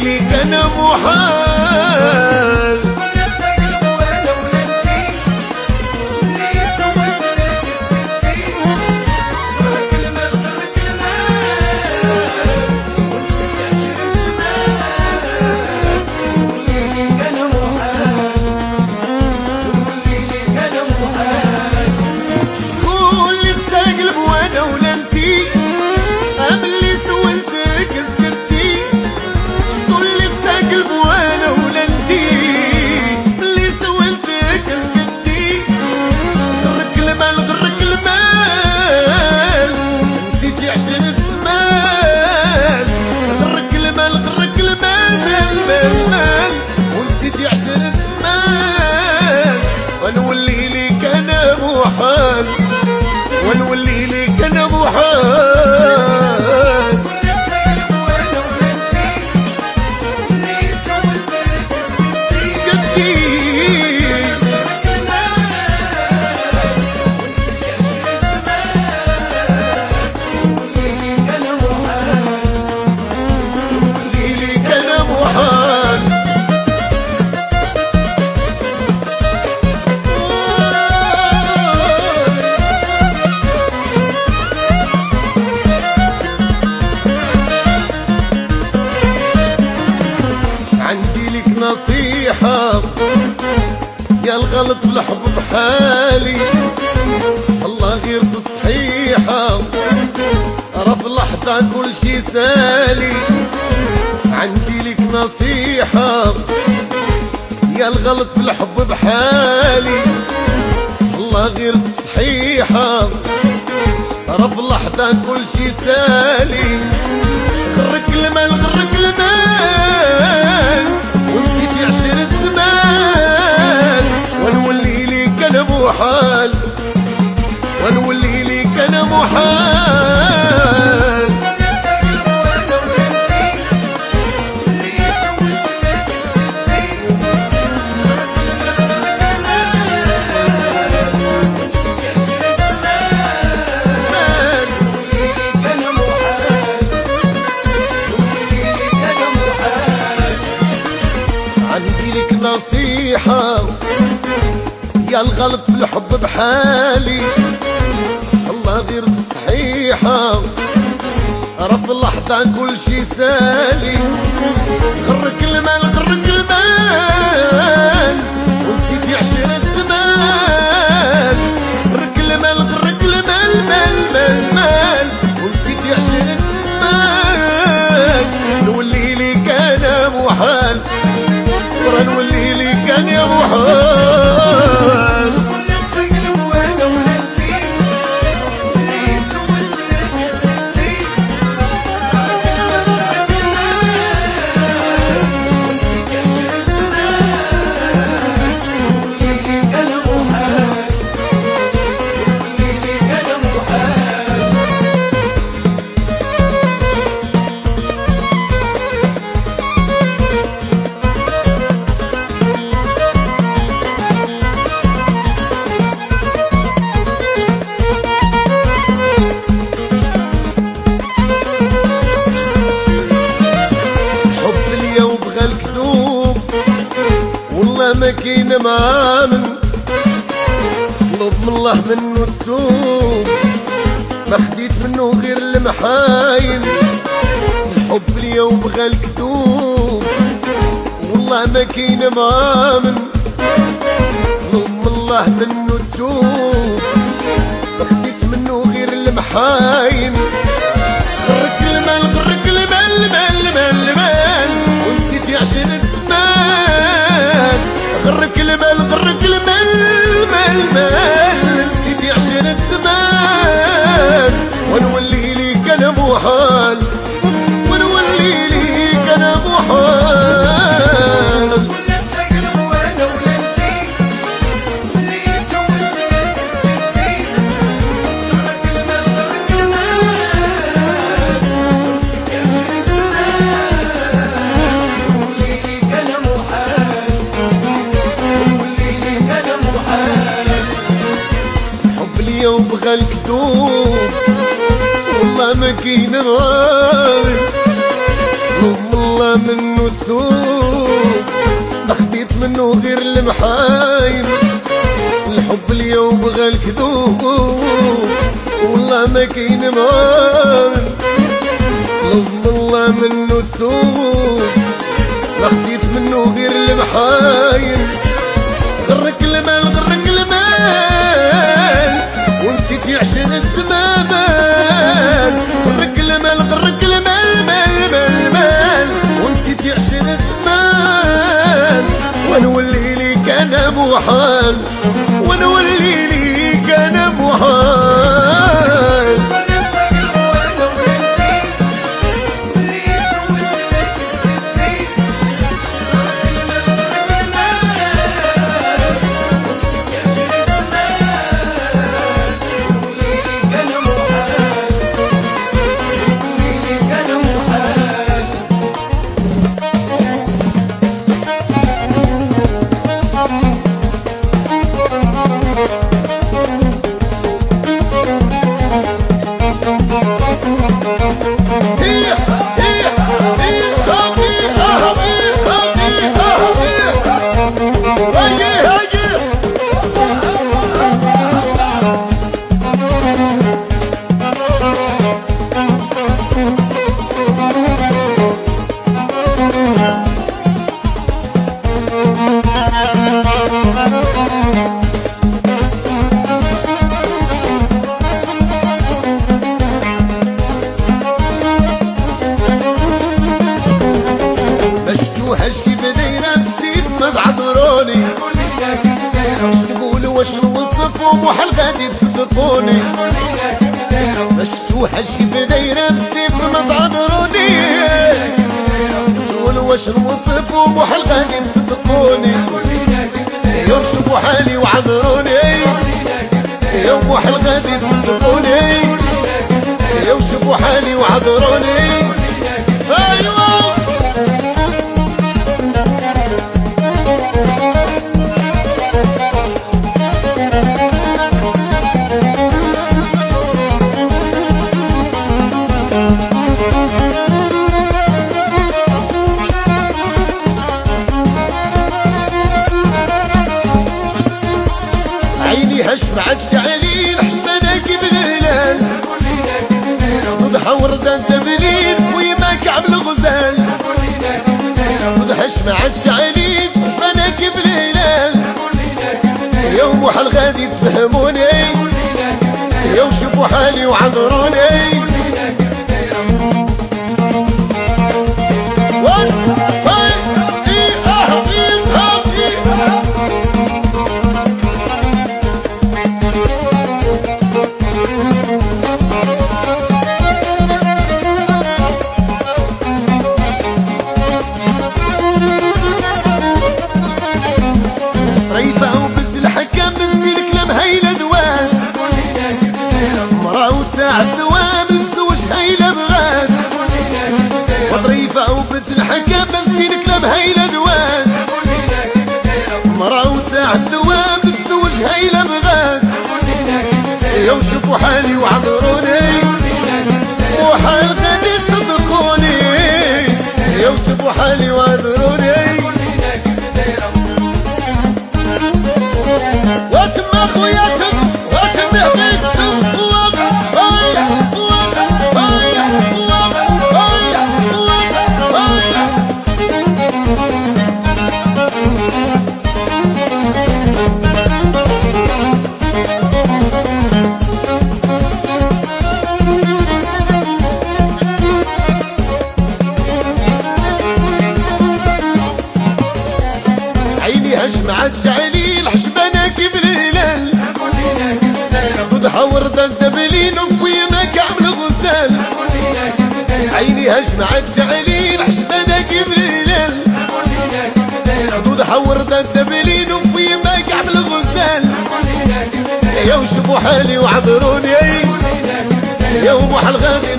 لي كان محال. ونولي لي كان محال، ونولي لي كان محال. سكتي ولي لي كان محال. نصيحة يا الغلط في الحب بحالي، الله غير في الصحيحة، راه في لحظة كل شي سالي. عندي لك نصيحة يا الغلط في الحب بحالي، الله غير في الصحيحة، راه في لحظة كل شي سالي. غرك المال غرك المال ونسيتي 10 زمان، ونولي لي كان محال، ونولي لي كان محال. عندي لك نصيحة يا الغلط في الحب بحالي، الله غير في الصحيحة، راه في اللحظة كل شي سالي. غرك المال غرك المال ونسيتي 10 زمان، غرك المال غرك المال مال مال مال ونسيتي 10 زمان. نولي لي كان محال، ورا نولي لي كان يا محال. ما كاين مآمن، طلب من الله منه التوب، ما خديت منه غير المحاين. الحب اليوم بغى الكذوب، والله ما كاين مآمن، طلب من الله منه التوب، ما خديت منه غير المحاين. غرك المال غرك المال مال مال مال ونسيتي 10 زمان. غرك المال غرك المال مال مال نسيتي 10 زمان، ونولي لي كان محال، ونولي لي كان محال. وبغى الكذوب والله ما كاين راضي، الله منه توب، ما خديت منه غير المحايم. الحب اليوم بغى الكذوب، والله ما كاين مان. لوم الله منه توب، ما خديت منه غير المحايم. غرك المال غرك المال، ونسيتي عشرة زمان. غرك المال غرك المال مال مال مال، ونسيتي عشرة زمان. ونولي ليك انا محال، ونولي ليك انا محال. كيف دايرة بسيب ما تعذروني. شنقولوا واش نوصفهم وحال غادي تصدقوني. باش توحش كيف دايرة بسيب ما تعذروني. شنقولوا واش نوصفهم وحال غادي تصدقوني. يوم شوفوا حالي وعذروني، يوم وحال غادي تصدقوني. يوم شوفوا حالي وعذروني. ايوه هش بعد شعلين حشبانك بالهلال. وضحى وردة دبلين ويما كعب الغزال. وضحش بعد شعلين حشبانك بالهلال. يوم وحال غادي تفهموني، يوم شوفوا حالي وعذروني. الدوام نسوش هيلا بغات، وظريفة وبنت الحكام بزين كلام هيلا دوات. مرا وتاع الدوام نسوش هيلا بغات. يو شوفوا حالي وعذروني، وحال غادي تصدقوني. يو شوفوا حالي وعذروني. واتم اخويا واتم يعطي السم. معاد شعليل حشبانك بالهلال. وضحى وردة دبلين وفيما كعب الغزال. عيني هش معاد شعليل حشبانك بالهلال. وضحى وردة دبلين وفيما كعب الغزال. يوم شوفوا حالي وعذروني، يوم وحال غادي